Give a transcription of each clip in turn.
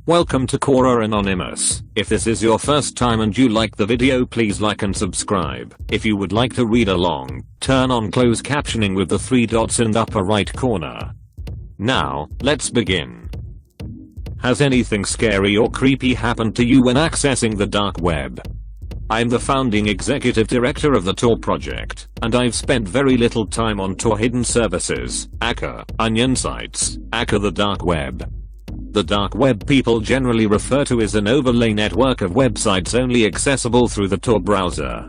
Welcome to Quora Anonymous. If this is your first time and you like the video, please like and subscribe. If you would like to read along, turn on closed captioning with the 3 dots in the upper right corner. Now, let's begin. Has anything scary or creepy happened to you when accessing the dark web? I'm the founding executive director of the Tor project, and I've spent very little time on Tor hidden services, aka onion sites, aka the dark web. The dark web people generally refer to as an overlay network of websites only accessible through the Tor browser.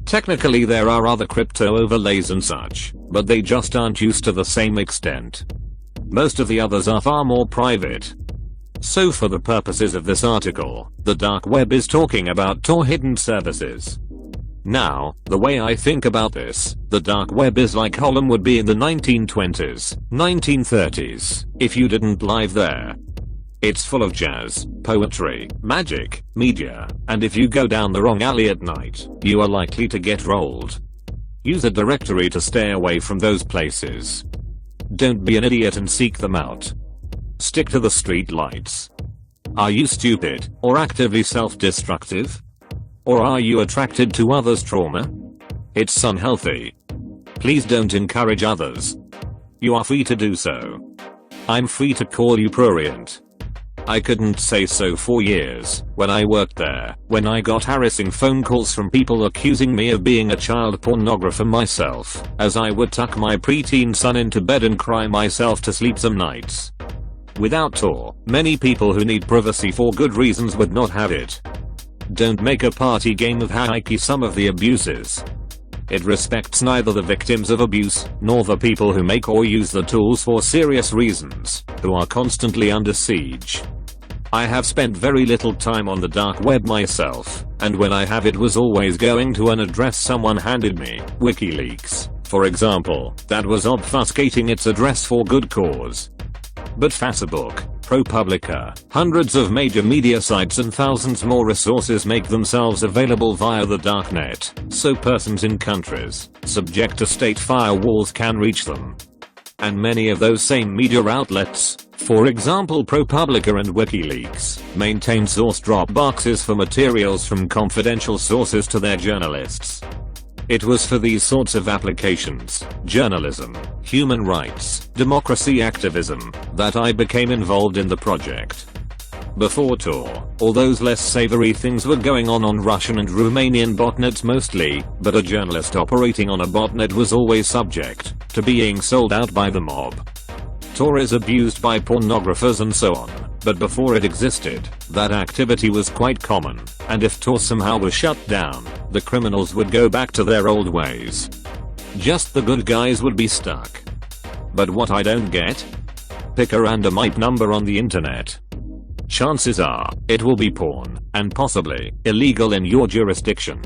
Technically there are other crypto overlays and such, but they just aren't used to the same extent. Most of the others are far more private. So for the purposes of this article, the dark web is talking about Tor hidden services. Now, the way I think about this, the dark web is like Harlem would be in the 1920s, 1930s, if you didn't live there. It's full of jazz, poetry, magic, media, and if you go down the wrong alley at night, you are likely to get rolled. Use a directory to stay away from those places. Don't be an idiot and seek them out. Stick to the street lights. Are you stupid, or actively self-destructive? Or are you attracted to others' trauma? It's unhealthy. Please don't encourage others. You are free to do so. I'm free to call you prurient. I couldn't say so for years, when I worked there, when I got harassing phone calls from people accusing me of being a child pornographer myself, as I would tuck my preteen son into bed and cry myself to sleep some nights. Without Tor, many people who need privacy for good reasons would not have it. Don't make a party game of hierarchy some of the abuses. It respects neither the victims of abuse, nor the people who make or use the tools for serious reasons, who are constantly under siege. I have spent very little time on the dark web myself, and when I have it was always going to an address someone handed me, WikiLeaks, for example, that was obfuscating its address for good cause. But Facebook, ProPublica, hundreds of major media sites and thousands more resources make themselves available via the darknet, so persons in countries subject to state firewalls can reach them. And many of those same media outlets, for example ProPublica and WikiLeaks, maintain source drop boxes for materials from confidential sources to their journalists. It was for these sorts of applications, journalism, human rights, democracy activism, that I became involved in the project. Before Tor, all those less savory things were going on Russian and Romanian botnets mostly, but a journalist operating on a botnet was always subject to being sold out by the mob. Tor is abused by pornographers and so on, but before it existed, that activity was quite common, and if Tor somehow was shut down, the criminals would go back to their old ways. Just the good guys would be stuck. But what I don't get? Pick a random IP number on the internet. Chances are, it will be porn, and possibly, illegal in your jurisdiction.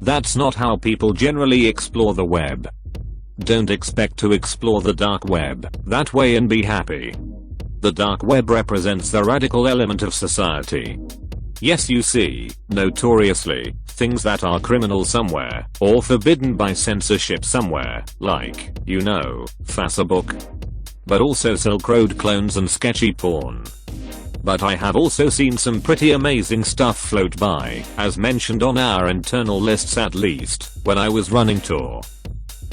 That's not how people generally explore the web. Don't expect to explore the dark web that way and be happy. The dark web represents the radical element of society. Yes, you see, notoriously, things that are criminal somewhere, or forbidden by censorship somewhere, like, you know, Facebook. But also Silk Road clones and sketchy porn. But I have also seen some pretty amazing stuff float by, as mentioned on our internal lists at least, when I was running Tor.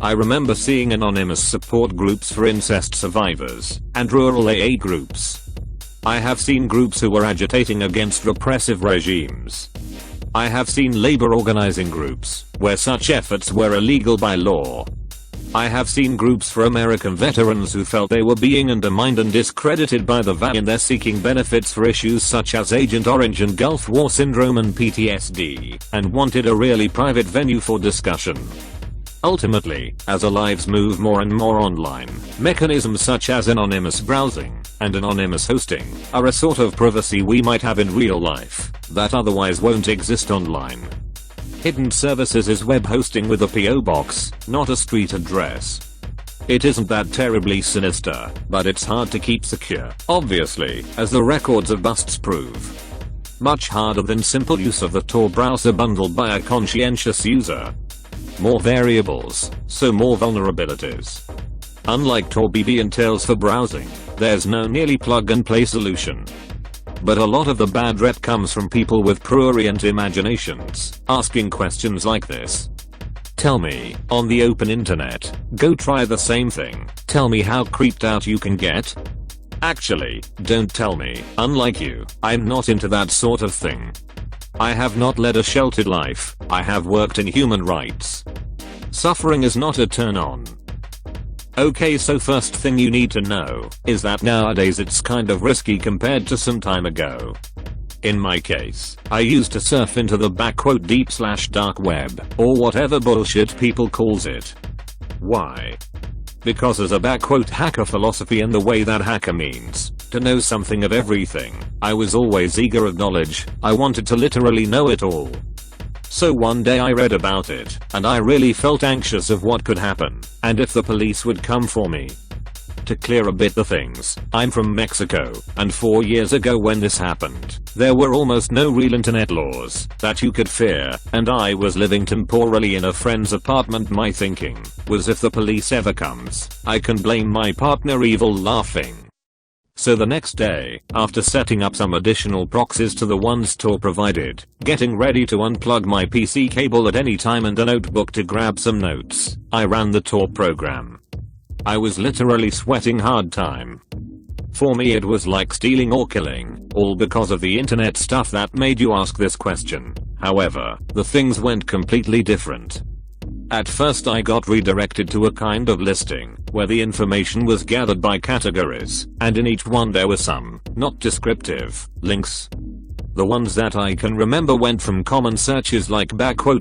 I remember seeing anonymous support groups for incest survivors, and rural AA groups. I have seen groups who were agitating against repressive regimes. I have seen labor organizing groups, where such efforts were illegal by law. I have seen groups for American veterans who felt they were being undermined and discredited by the VA in their seeking benefits for issues such as Agent Orange and Gulf War Syndrome and PTSD, and wanted a really private venue for discussion. Ultimately, as our lives move more and more online, mechanisms such as anonymous browsing and anonymous hosting are a sort of privacy we might have in real life that otherwise won't exist online. Hidden services is web hosting with a PO box, not a street address. It isn't that terribly sinister, but it's hard to keep secure, obviously, as the records of busts prove. Much harder than simple use of the Tor browser bundled by a conscientious user. More variables, so more vulnerabilities. Unlike Tor BB entails for browsing, there's no nearly plug and play solution. but a lot of the bad rep comes from people with prurient imaginations, asking questions like this. Tell me, on the open internet, go try the same thing, tell me how creeped out you can get? Actually, don't tell me, unlike you, I'm not into that sort of thing. I have not led a sheltered life, I have worked in human rights. Suffering is not a turn on. Okay, so first thing you need to know is that nowadays it's kind of risky compared to some time ago. In my case, I used to surf into the /deep/dark web, or whatever bullshit people calls it. Why? Because as a /hacker philosophy and the way that hacker means, to know something of everything, I was always eager of knowledge, I wanted to literally know it all. So one day I read about it, and I really felt anxious of what could happen, and if the police would come for me. To clear a bit the things, I'm from Mexico, and 4 years ago when this happened, there were almost no real internet laws that you could fear, and I was living temporarily in a friend's apartment. My thinking was, if the police ever comes, I can blame my partner evil laughing. So the next day, after setting up some additional proxies to the ones Tor provided, getting ready to unplug my PC cable at any time and a notebook to grab some notes, I ran the Tor program. I was literally sweating hard time. For me it was like stealing or killing, all because of the internet stuff that made you ask this question. However, the things went completely different. At first I got redirected to a kind of listing, where the information was gathered by categories, and in each one there were some, not descriptive, links. The ones that I can remember went from common searches like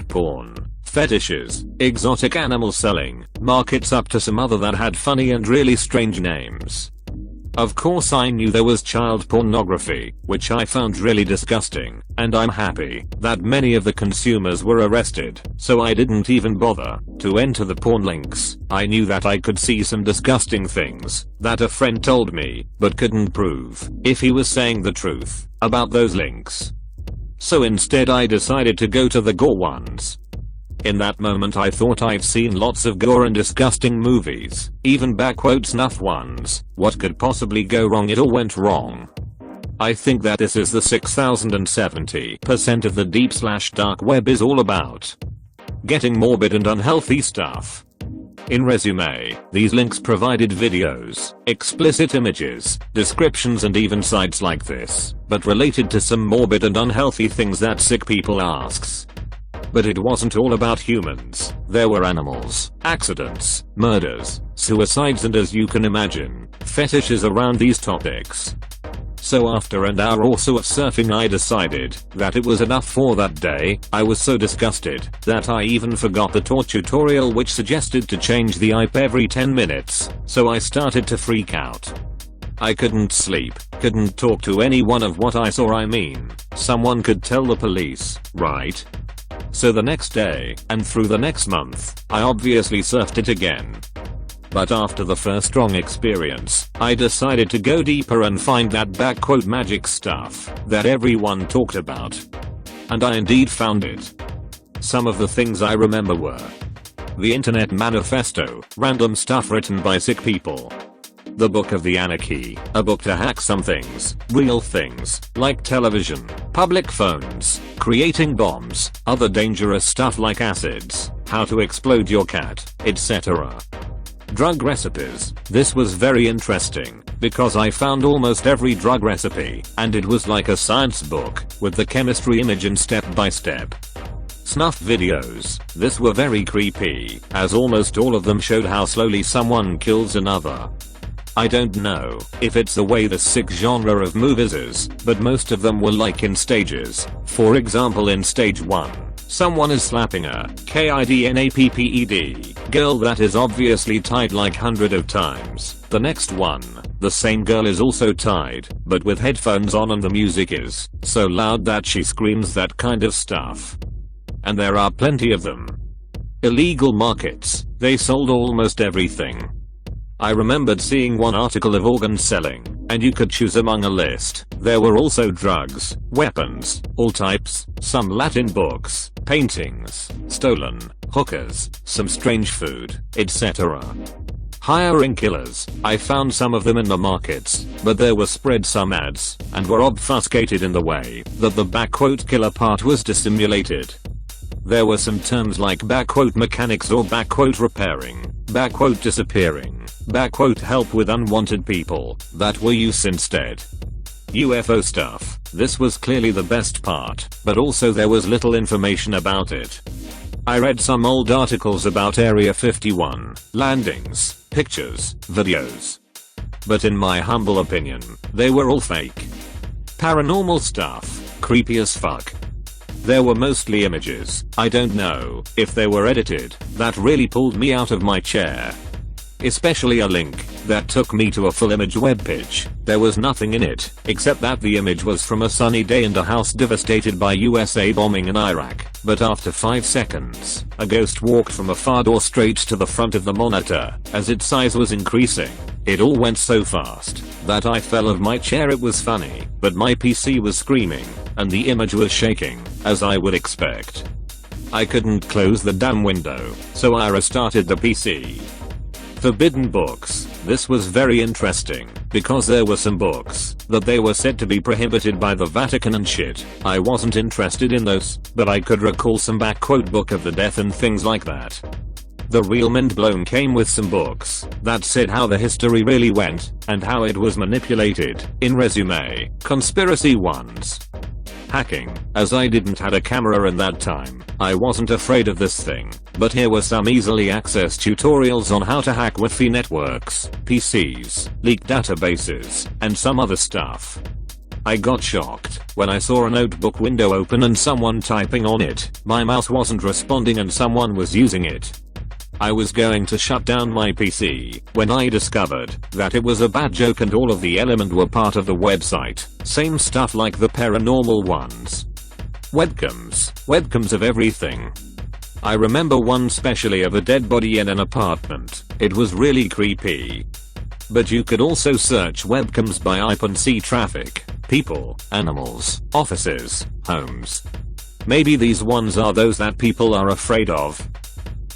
porn, fetishes, exotic animal selling, markets, up to some other that had funny and really strange names. Of course I knew there was child pornography, which I found really disgusting, and I'm happy that many of the consumers were arrested, so I didn't even bother to enter the porn links. I knew that I could see some disgusting things that a friend told me, but couldn't prove if he was saying the truth about those links. So instead I decided to go to the gore ones. In that moment I thought I've seen lots of gore and disgusting movies, even snuff ones. What could possibly go wrong? It all went wrong. I think that this is the 6070% of the deep/dark web is all about. Getting morbid and unhealthy stuff. In resume, these links provided videos, explicit images, descriptions, and even sites like this, but related to some morbid and unhealthy things that sick people asks. But it wasn't all about humans. There were animals, accidents, murders, suicides, and, as you can imagine, fetishes around these topics. So after an hour or so of surfing I decided that it was enough for that day. I was so disgusted that I even forgot the Tor tutorial, which suggested to change the IP every 10 minutes, so I started to freak out. I couldn't sleep, couldn't talk to anyone of what I saw. I mean, someone could tell the police, right? So the next day, and through the next month, I obviously surfed it again. But after the first strong experience, I decided to go deeper and find that magic stuff that everyone talked about. And I indeed found it. Some of the things I remember were the Internet Manifesto, random stuff written by sick people. The Book of the Anarchy, a book to hack some things, real things, like television, public phones, creating bombs, other dangerous stuff like acids, how to explode your cat, etc. Drug recipes. This was very interesting, because I found almost every drug recipe, and it was like a science book, with the chemistry image and step by step. Snuff videos. This were very creepy, as almost all of them showed how slowly someone kills another. I don't know if it's the way the sick genre of movies is, but most of them were like in stages. For example, in stage 1, someone is slapping a kidnapped girl that is obviously tied like hundreds of times. The next one, the same girl is also tied, but with headphones on and the music is so loud that she screams, that kind of stuff. And there are plenty of them. Illegal markets. They sold almost everything. I remembered seeing one article of organ selling, and you could choose among a list. There were also drugs, weapons, all types, some Latin books, paintings, stolen, hookers, some strange food, etc. Hiring killers. I found some of them in the markets, but there were spread some ads, and were obfuscated in the way that the "killer" part was dissimulated. There were some terms like "mechanics" or "repairing," "disappearing," "help with unwanted people" that were used instead. UFO stuff. This was clearly the best part, but also there was little information about it. I read some old articles about Area 51, landings, pictures, videos. But in my humble opinion, they were all fake. Paranormal stuff, creepy as fuck. There were mostly images, I don't know if they were edited, that really pulled me out of my chair. Especially a link that took me to a full image webpage. There was nothing in it, except that the image was from a sunny day and a house devastated by USA bombing in Iraq. But after 5 seconds, a ghost walked from a far door straight to the front of the monitor, as its size was increasing. It all went so fast that I fell off my chair. It was funny, but my PC was screaming, and the image was shaking, as I would expect. I couldn't close the damn window, so I restarted the PC. Forbidden books. This was very interesting, because there were some books that they were said to be prohibited by the Vatican and shit. I wasn't interested in those, but I could recall some Book of the Death and things like that. The real mind blown came with some books that said how the history really went, and how it was manipulated, in resume, conspiracy ones. Hacking. As I didn't have a camera in that time, I wasn't afraid of this thing, but here were some easily accessed tutorials on how to hack Wi-Fi networks, PCs, leaked databases, and some other stuff. I got shocked when I saw a notebook window open and someone typing on it. My mouse wasn't responding and someone was using it. I was going to shut down my PC when I discovered that it was a bad joke and all of the elements were part of the website. Same stuff like the paranormal ones. Webcams of everything. I remember one specially of a dead body in an apartment. It was really creepy. But you could also search webcams by IP and see traffic, people, animals, offices, homes. Maybe these ones are those that people are afraid of.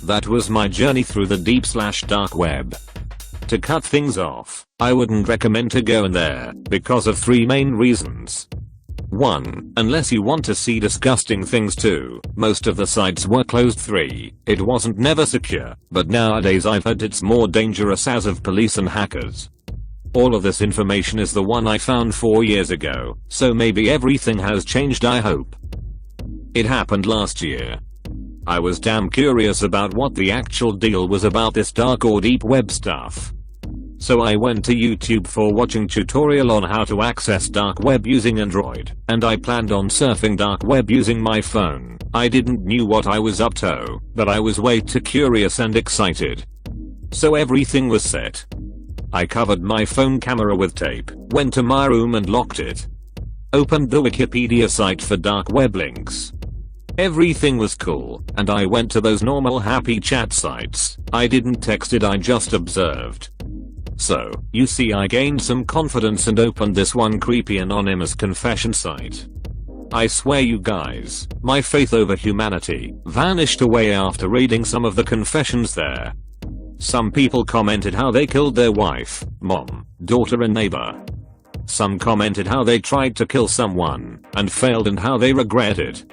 That was my journey through the deep/dark web. To cut things off, I wouldn't recommend to go in there because of 3 main reasons. 1. Unless you want to see disgusting things. 2. Most of the sites were closed. 3. It wasn't never secure, but nowadays I've heard it's more dangerous as of police and hackers. All of this information is the one I found 4 years ago, so maybe everything has changed. I hope. It happened last year. I was damn curious about what the actual deal was about this dark or deep web stuff. So I went to YouTube for watching tutorial on how to access dark web using Android, and I planned on surfing dark web using my phone. I didn't knew what I was up to, but I was way too curious and excited. So everything was set. I covered my phone camera with tape, went to my room and locked it. Opened the Wikipedia site for dark web links. Everything was cool, and I went to those normal happy chat sites. I didn't text it, I just observed. So, you see, I gained some confidence and opened this one creepy anonymous confession site. I swear you guys, my faith over humanity vanished away after reading some of the confessions there. Some people commented how they killed their wife, mom, daughter and neighbor. Some commented how they tried to kill someone and failed and how they regret it.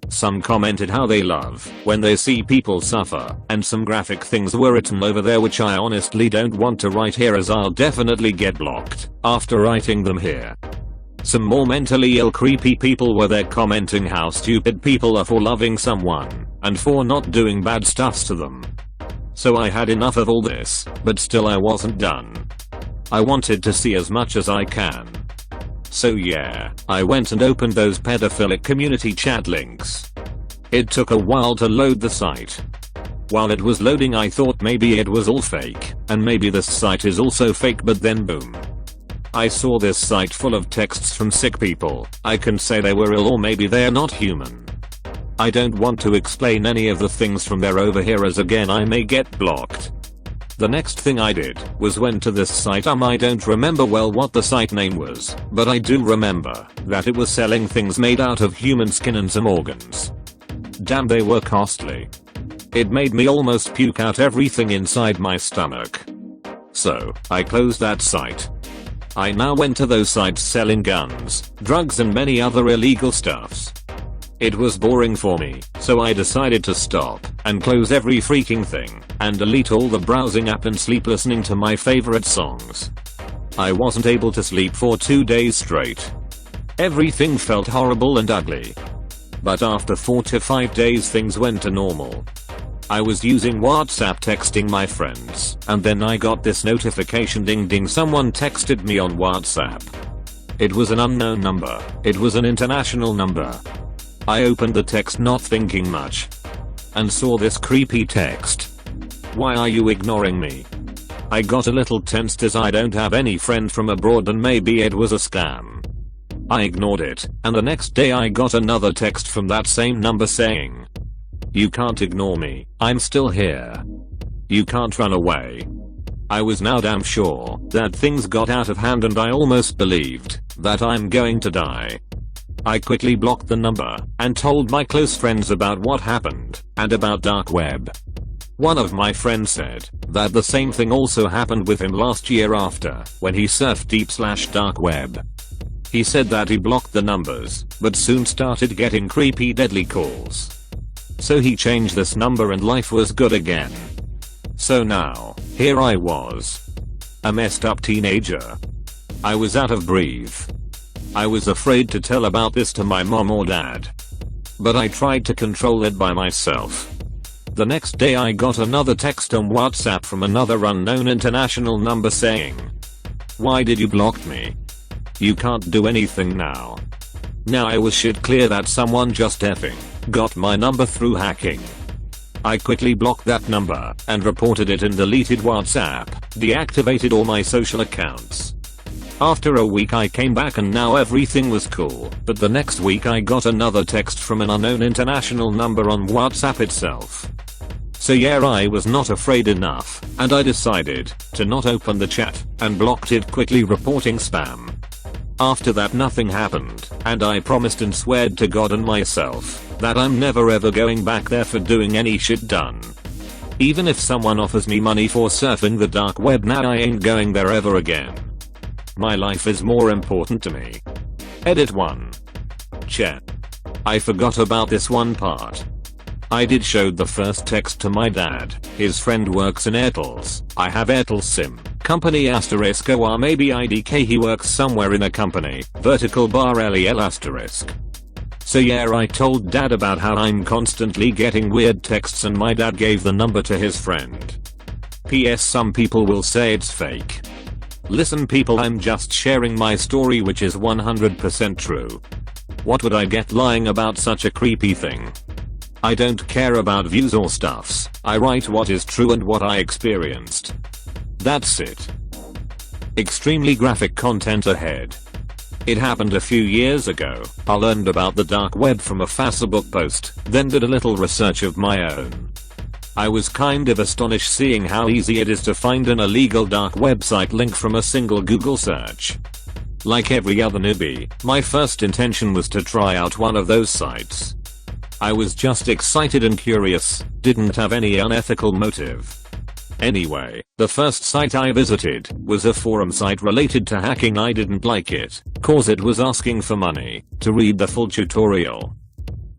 Some commented how they love when they see people suffer, and some graphic things were written over there which I honestly don't want to write here as I'll definitely get blocked after writing them here. Some more mentally ill creepy people were there commenting how stupid people are for loving someone and for not doing bad stuffs to them. So I had enough of all this, but still I wasn't done. I wanted to see as much as I can. So yeah, I went and opened those pedophilic community chat links. It took a while to load the site. While it was loading I thought maybe it was all fake, and maybe this site is also fake, but then boom. I saw this site full of texts from sick people. I can say they were ill or maybe they're not human. I don't want to explain any of the things from there over here as again I may get blocked. The next thing I did was went to this site. I don't remember well what the site name was, but I do remember that it was selling things made out of human skin and some organs. Damn, they were costly. It made me almost puke out everything inside my stomach. So, I closed that site. I now went to those sites selling guns, drugs and many other illegal stuffs. It was boring for me, so I decided to stop and close every freaking thing and delete all the browsing app and sleep listening to my favorite songs. I wasn't able to sleep for 2 days straight. Everything felt horrible and ugly. But after 4 to 5 days things went to normal. I was using WhatsApp texting my friends, and then I got this notification, ding ding, someone texted me on WhatsApp. It was an unknown number. It was an international number. I opened the text not thinking much and saw this creepy text. "Why are you ignoring me?" I got a little tensed as I don't have any friends from abroad and maybe it was a scam. I ignored it, and the next day I got another text from that same number saying, "You can't ignore me, I'm still here. You can't run away." I was now damn sure that things got out of hand and I almost believed that I'm going to die. I quickly blocked the number and told my close friends about what happened and about dark web. One of my friends said that the same thing also happened with him last year after when he surfed deep/dark web. He said that he blocked the numbers but soon started getting creepy deadly calls. So he changed this number and life was good again. So now, here I was. A messed up teenager. I was out of breath. I was afraid to tell about this to my mom or dad. But I tried to control it by myself. The next day I got another text on WhatsApp from another unknown international number saying, "Why did you block me? You can't do anything now." Now I was shit clear that someone just effing got my number through hacking. I quickly blocked that number and reported it and deleted WhatsApp, deactivated all my social accounts. After a week I came back and now everything was cool, but the next week I got another text from an unknown international number on WhatsApp itself. So yeah, I was not afraid enough, and I decided to not open the chat and blocked it, quickly reporting spam. After that nothing happened, and I promised and sweared to God and myself that I'm never ever going back there for doing any shit done. Even if someone offers me money for surfing the dark web now, I ain't going there ever again. My life is more important to me. Edit 1. Chat. I forgot about this one part. I did showed the first text to my dad. His friend works in Airtels. I have Airtel SIM. Company asterisk or maybe IDK, he works somewhere in a company. Vertical bar LEL asterisk. So yeah, I told dad about how I'm constantly getting weird texts and my dad gave the number to his friend. PS, some people will say it's fake. Listen people, I'm just sharing my story which is 100% true. What would I get lying about such a creepy thing? I don't care about views or stuffs. I write what is true and what I experienced. That's it. Extremely graphic content ahead. It happened a few years ago. I learned about the dark web from a Facebook post, then did a little research of my own. I was kind of astonished seeing how easy it is to find an illegal dark website link from a single Google search. Like every other newbie, my first intention was to try out one of those sites. I was just excited and curious, didn't have any unethical motive. Anyway, the first site I visited was a forum site related to hacking. I didn't like it, cause it was asking for money to read the full tutorial.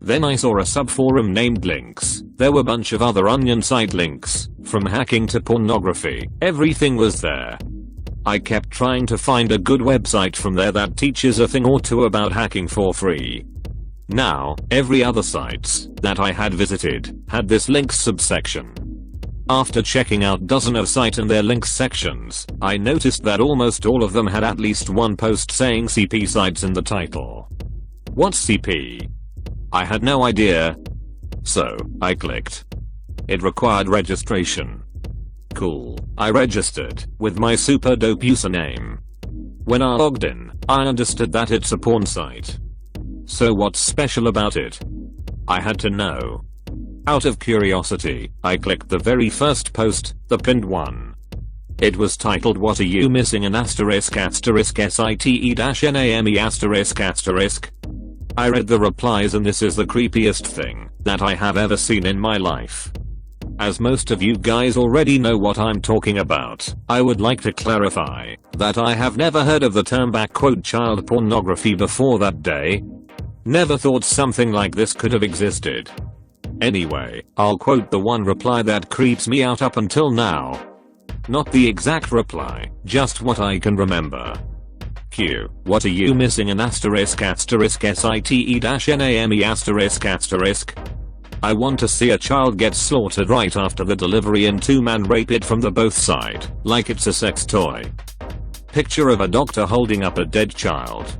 Then I saw a subforum named Links. There were a bunch of other onion site links, from hacking to pornography, everything was there. I kept trying to find a good website from there that teaches a thing or two about hacking for free. Now, every other sites that I had visited had this links subsection. After checking out dozens of sites and their links sections, I noticed that almost all of them had at least one post saying CP sites in the title. What's CP? I had no idea. So, I clicked. It required registration. Cool. I registered with my super dope username. When I logged in, I understood that it's a porn site. So what's special about it? I had to know. Out of curiosity, I clicked the very first post, the pinned one. It was titled "What are you missing?" an asterisk asterisk SITE-NAME asterisk asterisk. I read the replies and this is the creepiest thing that I have ever seen in my life. As most of you guys already know what I'm talking about, I would like to clarify that I have never heard of the term "child pornography" before that day. Never thought something like this could have existed. Anyway, I'll quote the one reply that creeps me out up until now. Not the exact reply, just what I can remember. Q. What are you missing an *site-name***. I want to see a child get slaughtered right after the delivery and two-man rape it from the both side, like it's a sex toy. Picture of a doctor holding up a dead child.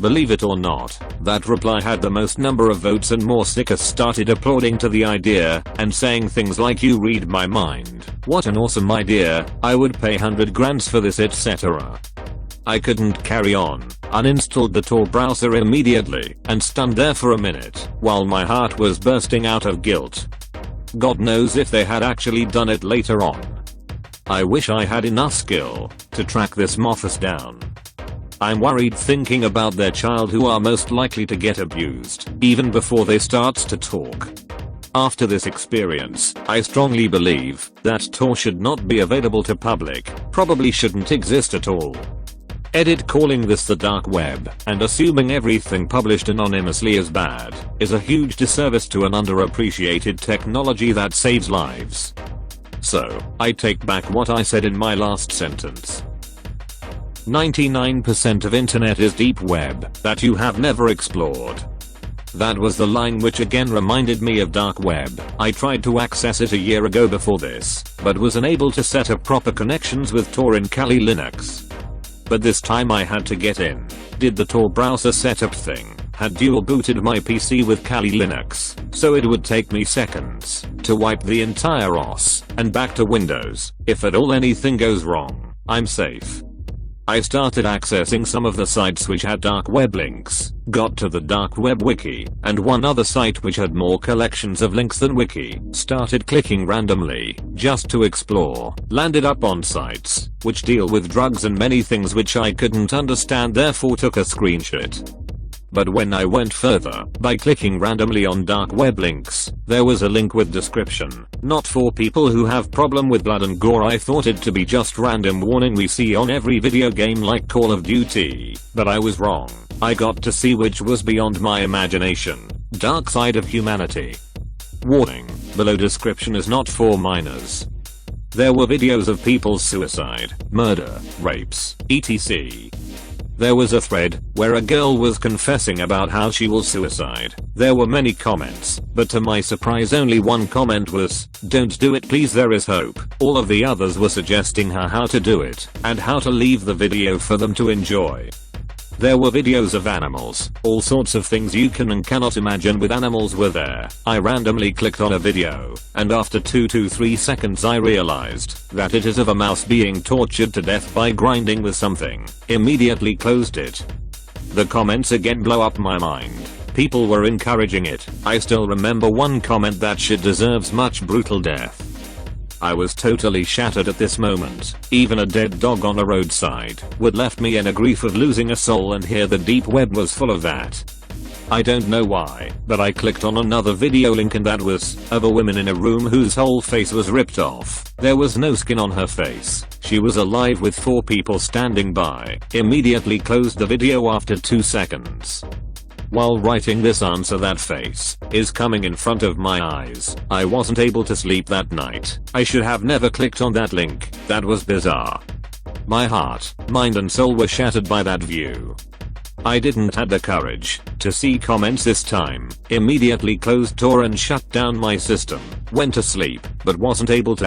Believe it or not, that reply had the most number of votes and more stickers started applauding to the idea and saying things like "you read my mind, what an awesome idea, I would pay 100 grand for this," etc. I couldn't carry on, uninstalled the Tor browser immediately and stunned there for a minute while my heart was bursting out of guilt. God knows if they had actually done it later on. I wish I had enough skill to track this moffus down. I'm worried thinking about their child who are most likely to get abused even before they start to talk. After this experience, I strongly believe that Tor should not be available to public, probably shouldn't exist at all. Edit. Calling this the dark web and assuming everything published anonymously is bad is a huge disservice to an underappreciated technology that saves lives. So, I take back what I said in my last sentence. 99% of internet is deep web that you have never explored. That was the line, which again reminded me of dark web. I tried to access it a year ago before this, but was unable to set up proper connections with Tor in Kali Linux. But this time I had to get in, did the Tor browser setup thing, had dual booted my PC with Kali Linux, so it would take me seconds to wipe the entire OS and back to Windows. If at all anything goes wrong, I'm safe. I started accessing some of the sites which had dark web links, got to the dark web wiki, and one other site which had more collections of links than wiki, started clicking randomly, just to explore, landed up on sites, which deal with drugs and many things which I couldn't understand, therefore took a screenshot. But when I went further, by clicking randomly on dark web links, there was a link with description, not for people who have problem with blood and gore. I thought it to be just random warning we see on every video game like Call of Duty, but I was wrong. I got to see which was beyond my imagination. Dark side of humanity. Warning, below description is not for minors. There were videos of people's suicide, murder, rapes, etc. There was a thread where a girl was confessing about how she will suicide. There were many comments, but to my surprise only one comment was, "Don't do it please, there is hope." All of the others were suggesting her how to do it and how to leave the video for them to enjoy. There were videos of animals, all sorts of things you can and cannot imagine with animals were there. I randomly clicked on a video, and after 2 to 3 seconds I realized that it is of a mouse being tortured to death by grinding with something. Immediately closed it. The comments again blow up my mind. People were encouraging it. I still remember one comment: "That shit deserves much brutal death." I was totally shattered at this moment. Even a dead dog on a roadside would left me in a grief of losing a soul, and here the deep web was full of that. I don't know why, but I clicked on another video link and that was of a woman in a room whose whole face was ripped off. There was no skin on her face. She was alive with 4 people standing by. Immediately closed the video after 2 seconds. While writing this answer, that face is coming in front of my eyes. I wasn't able to sleep that night. I should have never clicked on that link. That was bizarre. My heart, mind and soul were shattered by that view. I didn't have the courage to see comments this time. Immediately closed Tor and shut down my system. Went to sleep, but wasn't able to.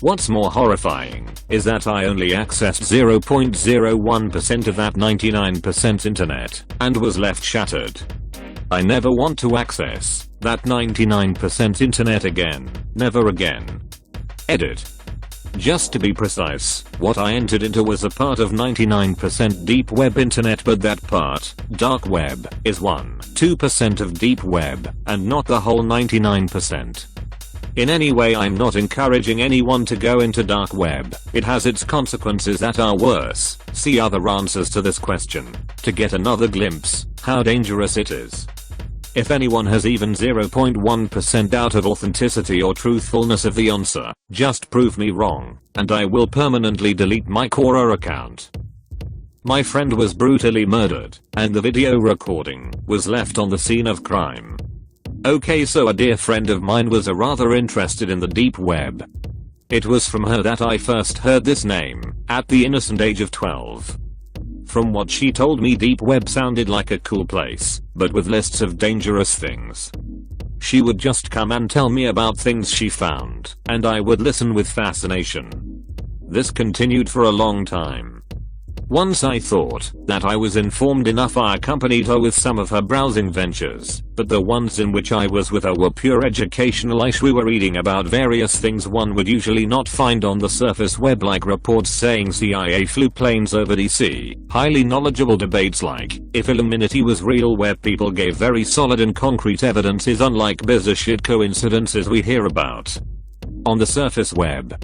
What's more horrifying is that I only accessed 0.01% of that 99% internet and was left shattered. I never want to access that 99% internet again. Never again. Edit. Just to be precise, what I entered into was a part of 99% deep web internet, but that part, dark web, is 1-2% of deep web and not the whole 99%. In any way, I'm not encouraging anyone to go into dark web. It has its consequences that are worse. See other answers to this question to get another glimpse how dangerous it is. If anyone has even 0.1% doubt of authenticity or truthfulness of the answer, just prove me wrong, and I will permanently delete my Quora account. My friend was brutally murdered, and the video recording was left on the scene of crime. Okay, so a dear friend of mine was rather interested in the deep web. It was from her that I first heard this name, at the innocent age of 12. From what she told me, deep web sounded like a cool place, but with lists of dangerous things. She would just come and tell me about things she found, and I would listen with fascination. This continued for a long time. Once I thought that I was informed enough, I accompanied her with some of her browsing ventures, but the ones in which I was with her were pure educational-ish. We were reading about various things one would usually not find on the surface web, like reports saying CIA flew planes over DC, highly knowledgeable debates like if Illuminati was real, where people gave very solid and concrete evidences, unlike bizarre shit coincidences we hear about on the surface web.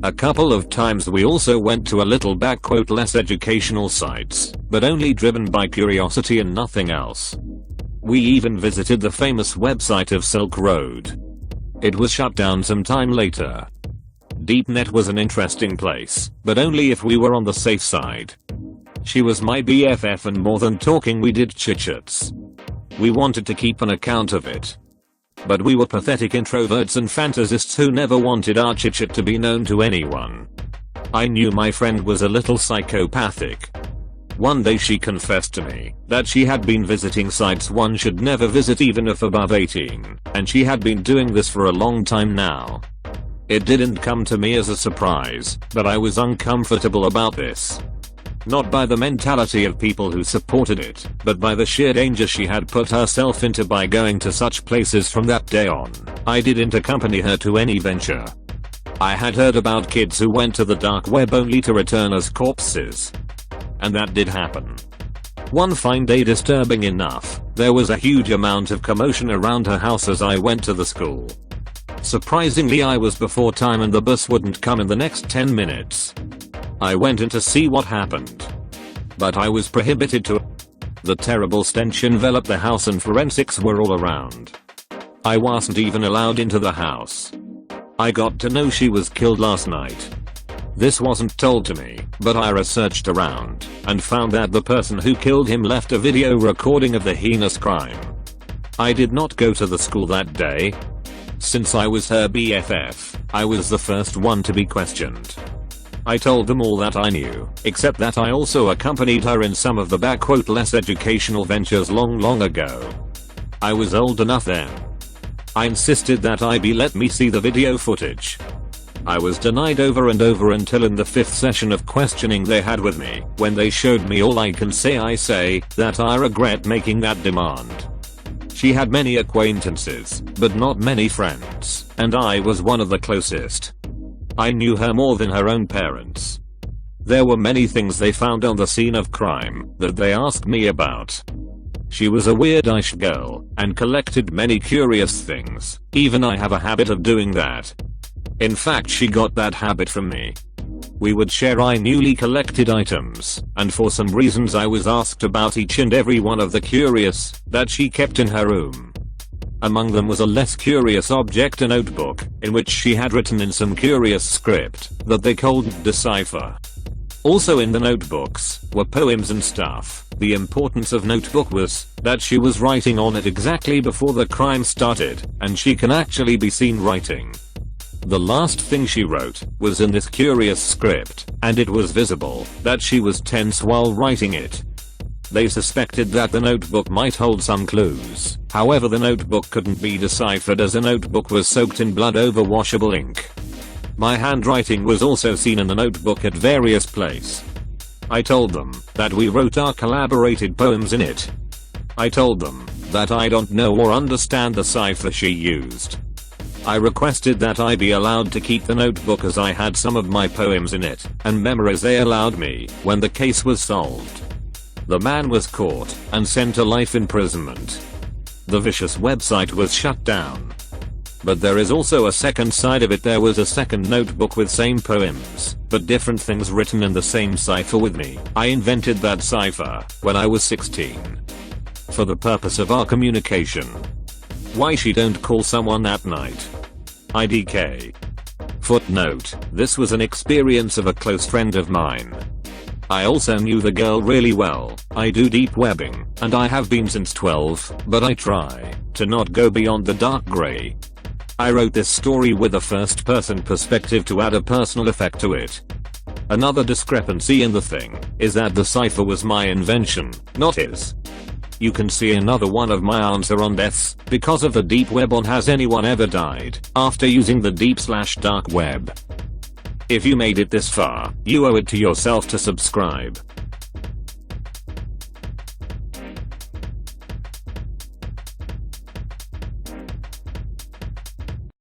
A couple of times we also went to a little less educational sites, but only driven by curiosity and nothing else. We even visited the famous website of Silk Road. It was shut down some time later. DeepNet was an interesting place, but only if we were on the safe side. She was my BFF, and more than talking, we did chit-chats. We wanted to keep an account of it. But we were pathetic introverts and fantasists who never wanted our chit-chat to be known to anyone. I knew my friend was a little psychopathic. One day she confessed to me that she had been visiting sites one should never visit even if above 18, and she had been doing this for a long time now. It didn't come to me as a surprise, but I was uncomfortable about this. Not by the mentality of people who supported it, but by the sheer danger she had put herself into by going to such places. From that day on, I didn't accompany her to any venture. I had heard about kids who went to the dark web only to return as corpses. And that did happen. One fine day, disturbing enough, there was a huge amount of commotion around her house as I went to the school. Surprisingly, I was before time and the bus wouldn't come in the next 10 minutes. I went in to see what happened, but I was prohibited to. The terrible stench enveloped the house and forensics were all around. I wasn't even allowed into the house. I got to know she was killed last night. This wasn't told to me, but I researched around and found that the person who killed him left a video recording of the heinous crime. I did not go to the school that day. Since I was her BFF, I was the first one to be questioned. I told them all that I knew, except that I also accompanied her in some of the less educational ventures long ago. I was old enough then. I insisted that I be let me see the video footage. I was denied over and over until in the 5th session of questioning they had with me, when they showed me all I can say that I regret making that demand. She had many acquaintances, but not many friends, and I was one of the closest. I knew her more than her own parents. There were many things they found on the scene of crime that they asked me about. She was a weird-ish girl and collected many curious things. Even I have a habit of doing that. In fact, she got that habit from me. We would share our newly collected items, and for some reasons I was asked about each and every one of the curious that she kept in her room. Among them was a less curious object, a notebook, in which she had written in some curious script that they couldn't decipher. Also in the notebooks were poems and stuff. The importance of notebook was that she was writing on it exactly before the crime started, and she can actually be seen writing. The last thing she wrote was in this curious script, and it was visible that she was tense while writing it. They suspected that the notebook might hold some clues. However, the notebook couldn't be deciphered as the notebook was soaked in blood over washable ink. My handwriting was also seen in the notebook at various places. I told them that we wrote our collaborated poems in it. I told them that I don't know or understand the cipher she used. I requested that I be allowed to keep the notebook as I had some of my poems in it and memories they allowed me when the case was solved. The man was caught and sent to life imprisonment. The vicious website was shut down. But there is also a second side of it. There was a second notebook with same poems, but different things written in the same cipher with me. I invented that cipher when I was 16. For the purpose of our communication. Why she don't call someone at night? IDK. Footnote, this was an experience of a close friend of mine. I also knew the girl really well. I do deep webbing, and I have been since 12, but I try to not go beyond the dark gray. I wrote this story with a first person perspective to add a personal effect to it. Another discrepancy in the thing is that the cipher was my invention, not his. You can see another one of my answer on deaths because of the deep web on has anyone ever died after using the deep/dark web. If you made it this far, you owe it to yourself to subscribe.